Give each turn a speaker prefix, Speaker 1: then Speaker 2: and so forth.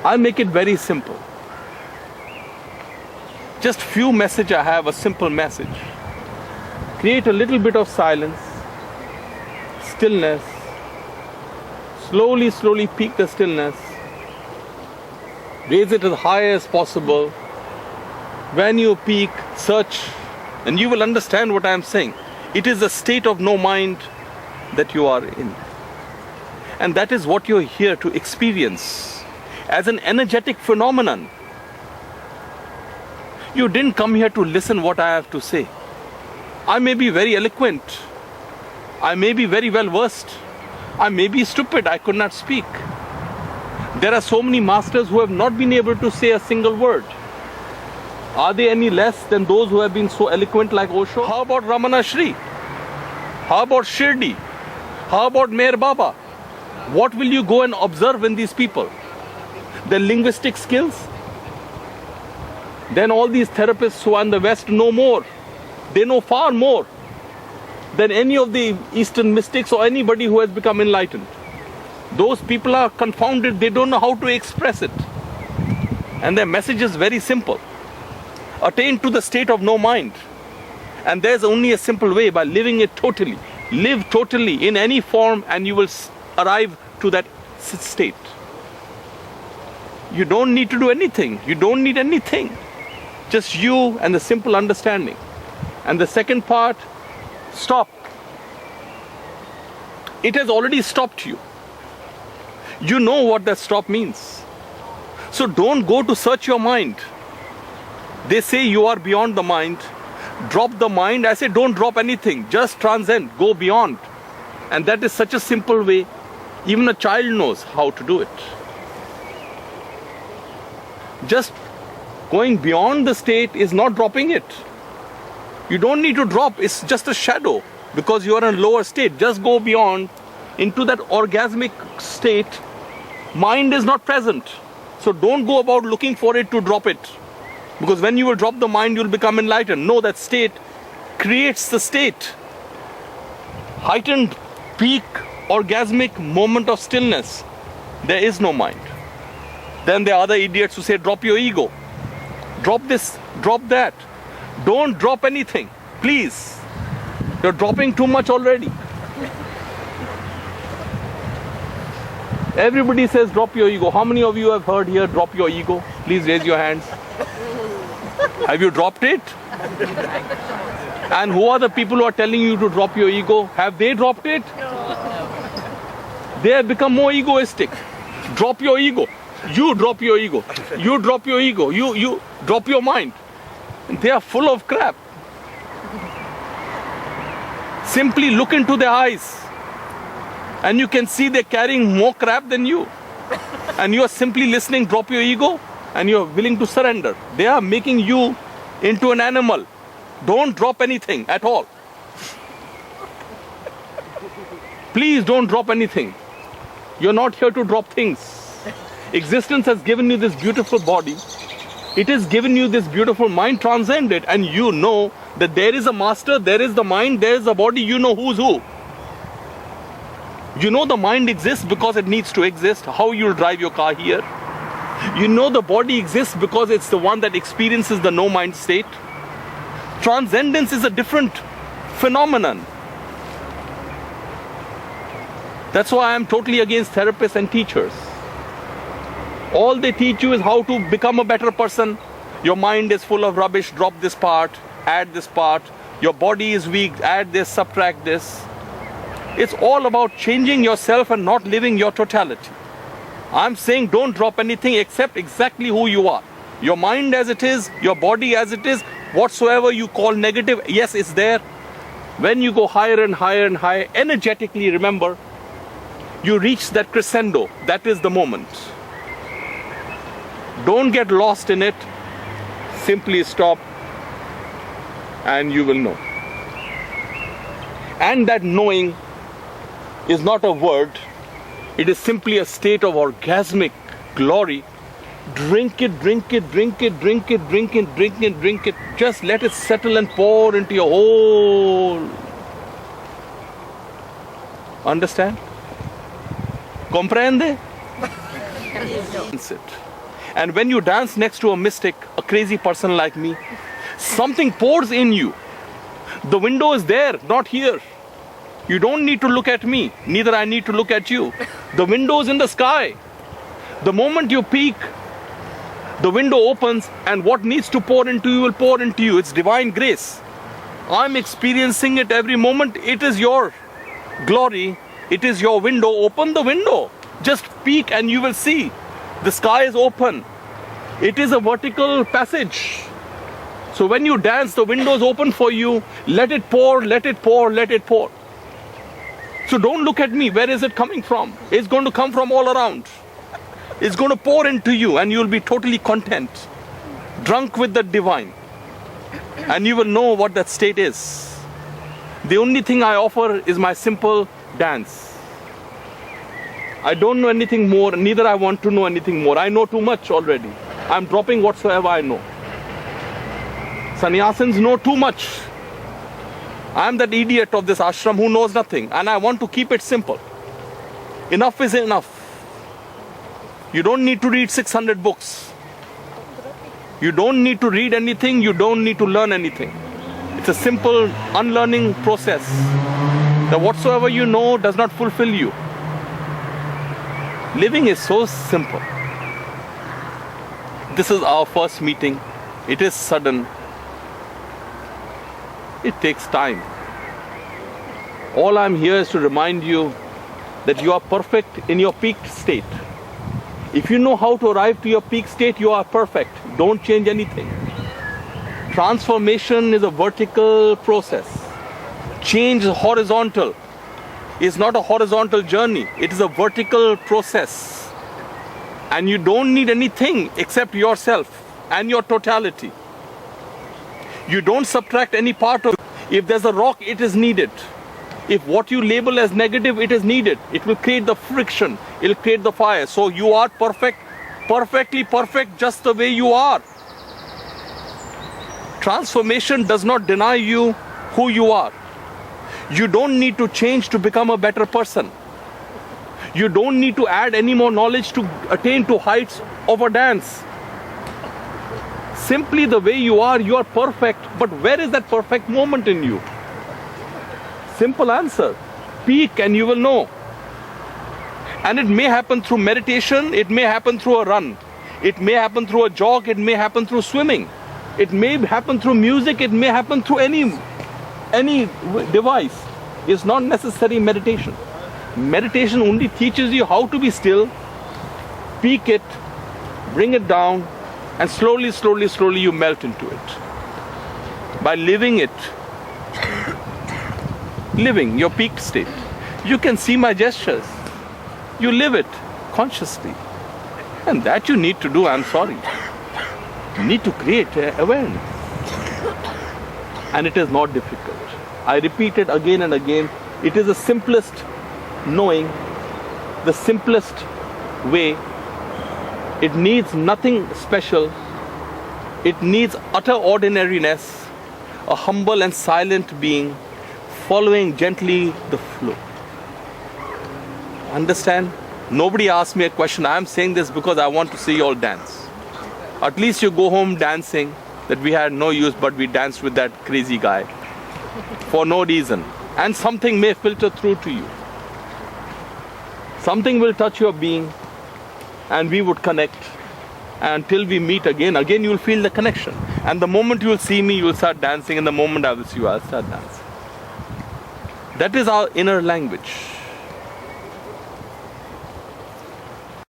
Speaker 1: I'll make it very simple. Just few message I have, a simple message. Create a little bit of silence, stillness. Slowly, slowly peak the stillness. Raise it as high as possible. When you peak, search, and you will understand what I am saying. It is a state of no mind that you are in. And that is what you're here to experience as an energetic phenomenon. You didn't come here to listen what I have to say. I may be very eloquent. I may be very well versed. I may be stupid. I could not speak. There are so many masters who have not been able to say a single word. Are they any less than those who have been so eloquent like Osho? How about Ramana Shri? How about Shirdi? How about Meher Baba? What will you go and observe in these people? Their linguistic skills? Then all these therapists who are in the West know more. They know far more than any of the Eastern mystics or anybody who has become enlightened. Those people are confounded. They don't know how to express it. And their message is very simple. Attain to the state of no mind. And there's only a simple way, by living it totally. Live totally in any form and you will arrive to that state. You don't need to do anything. You don't need anything. Just you and the simple understanding. And the second part, stop. It has already stopped you. You know what that stop means. So don't go to search your mind. They say you are beyond the mind. Drop the mind. I say don't drop anything. Just transcend. Go beyond. And that is such a simple way. Even a child knows how to do it. Just going beyond the state is not dropping it. You don't need to drop. It's just a shadow. Because you are in a lower state. Just go beyond into that orgasmic state. Mind is not present. So don't go about looking for it to drop it. Because when you will drop the mind, you will become enlightened. No, that state creates the state. Heightened, peak, orgasmic moment of stillness. There is no mind. Then there are other idiots who say, drop your ego. Drop this, drop that. Don't drop anything, please. You're dropping too much already. Everybody says drop your ego. How many of you have heard here drop your ego? Please raise your hands. Have you dropped it? And who are the people who are telling you to drop your ego? Have they dropped it? They have become more egoistic. Drop your ego. You drop your ego. You drop your ego. You drop your mind. And they are full of crap. Simply look into their eyes. And you can see they're carrying more crap than you. And you are simply listening, drop your ego, and you are willing to surrender. They are making you into an animal. Don't drop anything at all. Please don't drop anything. You're not here to drop things. Existence has given you this beautiful body. It has given you this beautiful mind. Transcend it, and you know that there is a master, there is the mind, there is the body. You know who's who. You know the mind exists because it needs to exist. How you'll drive your car here. You know the body exists because it's the one that experiences the no mind state. Transcendence is a different phenomenon. That's why I'm totally against therapists and teachers. All they teach you is how to become a better person. Your mind is full of rubbish, drop this part, add this part. Your body is weak, add this, subtract this. It's all about changing yourself and not living your totality. I'm saying don't drop anything except exactly who you are. Your mind as it is, your body as it is, whatsoever you call negative, yes, it's there. When you go higher and higher and higher, energetically, remember, you reach that crescendo. That is the moment. Don't get lost in it. Simply stop and you will know. And that knowing is not a word. It is simply a state of orgasmic glory. Drink it, drink it, drink it, drink it, drink it, drink it, drink it. Just let it settle and pour into your whole. Understand? Comprende? It. And when you dance next to a mystic, a crazy person like me, something pours in you. The window is there, not here. You don't need to look at me, neither I need to look at you. The window is in the sky. The moment you peek, the window opens, and what needs to pour into you will pour into you. It's divine grace. I'm experiencing it every moment. It is your glory. It is your window. Open the window. Just peek and you will see. The sky is open. It is a vertical passage. So when you dance, the window is open for you. Let it pour, let it pour, let it pour. So don't look at me. Where is it coming from? It's going to come from all around. It's going to pour into you and you'll be totally content, drunk with the divine. And you will know what that state is. The only thing I offer is my simple dance. I don't know anything more, neither I want to know anything more. I know too much already. I'm dropping whatsoever I know. Sannyasins know too much. I'm that idiot of this ashram who knows nothing, and I want to keep it simple. Enough is enough. You don't need to read 600 books. You don't need to read anything. You don't need to learn anything. It's a simple unlearning process. That whatsoever you know does not fulfill you. Living is so simple. This is our first meeting. It is sudden. It takes time. All I'm here is to remind you that you are perfect in your peaked state. If you know how to arrive to your peak state, you are perfect. Don't change anything. Transformation is a vertical process. Change is horizontal. It's not a horizontal journey. It is a vertical process. And you don't need anything except yourself and your totality. You don't subtract any part of it. If there's a rock, it is needed. If what you label as negative, it is needed. It will create the friction. It will create the fire. So you are perfect, perfectly perfect just the way you are. Transformation does not deny you who you are. You don't need to change to become a better person. You don't need to add any more knowledge to attain to heights of a dance. Simply the way you are perfect. But where is that perfect moment in you? Simple answer. Peek and you will know. And it may happen through meditation. It may happen through a run. It may happen through a jog. It may happen through swimming. It may happen through music. It may happen through any device. It's not necessary meditation. Meditation only teaches you how to be still, peek it, bring it down, and slowly, slowly, slowly you melt into it. By living it, living your peaked state. You can see my gestures. You live it consciously. And that you need to do, I'm sorry. You need to create awareness. And it is not difficult. I repeat it again and again. It is the simplest knowing, the simplest way. It needs nothing special. It needs utter ordinariness, a humble and silent being, following gently the flow. Understand? Nobody asked me a question. I am saying this because I want to see you all dance. At least you go home dancing, that we had no use, but we danced with that crazy guy for no reason. And something may filter through to you. Something will touch your being and we would connect. Until we meet again you will feel the connection. And the moment you will see me, you will start dancing. And the moment I will see you, I'll start dancing. That is our inner language.